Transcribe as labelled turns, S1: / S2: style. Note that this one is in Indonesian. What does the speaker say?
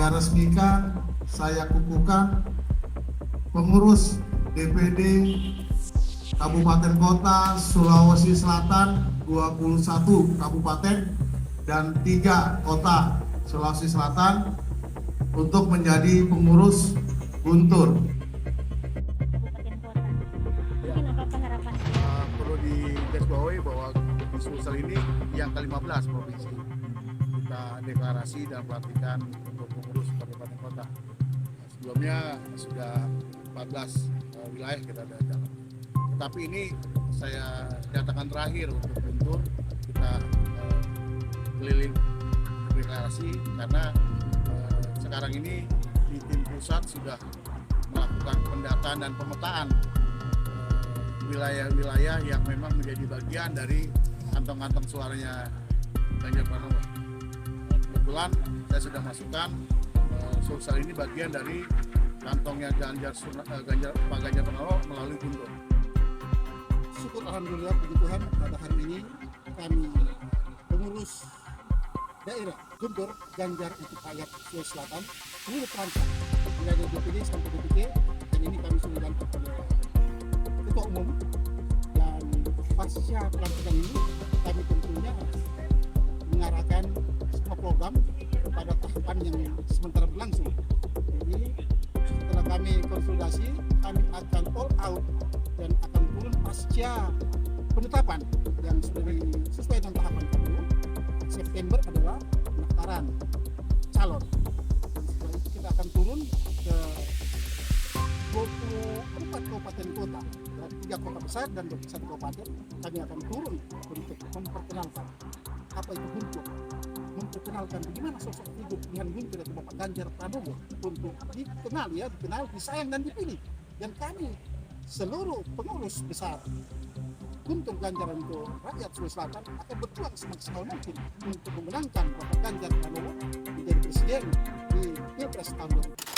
S1: saya resmikan, saya kukuhkan pengurus DPD Kabupaten Kota Sulawesi Selatan 21 kabupaten dan 3 kota Sulawesi Selatan untuk menjadi pengurus Guntur.
S2: Kabupaten Kota. Mungkin apa harapan?
S3: Perlu digarisbawahi bahwa di Sulsel ini yang ke-15 provinsi kita deklarasi dan pelantikan untuk pengurus kabupaten kota. Sebelumnya sudah 14 wilayah kita ada jalan. Tetapi ini saya nyatakan terakhir untuk Guntur, kita keliling deklarasi karena sekarang ini di tim pusat sudah melakukan pendataan dan pemetaan wilayah-wilayah yang memang menjadi bagian dari kantong-kantong suaranya Ganjar Pranowo. Kebetulan saya sudah masukkan Sulsel ini bagian dari kantongnya Pak Ganjar Pranowo melalui Guntur.
S4: Syukur alhamdulillah puji Tuhan pada hari ini kami pengurus daerah Guntur Ganjar untuk rakyat Sulawesi Selatan seluruh perangkat mulai dari DPD sampai DPD, dan ini kami sudah dilantik oleh Ketua Umum. Dan pasca pelantikan ini kami tentunya mengarahkan semua program pada tahapan yang sementara berlangsung. Jadi setelah kami konsultasi, kami akan all out dan akan turun pasca penetapan yang sudah sesuai dengan tahapan kami. September adalah pendaftaran calon. Setelah itu kita akan turun ke 24 kabupaten kota, dari 3 kota besar dan 21 kabupaten. Kami akan turun untuk memperkenalkan apa itu Guntur, memperkenalkan bagaimana sosok hidup dengan Guntur atau Bapak Ganjar Pranowo untuk dikenal, disayang dan dipilih. Dan kami seluruh pengurus besar Guntur Ganjar untuk rakyat Sulawesi Selatan akan berjuang semaksimal mungkin untuk memenangkan Bapak Ganjar Pranowo menjadi presiden di Pilpres tahun 2024.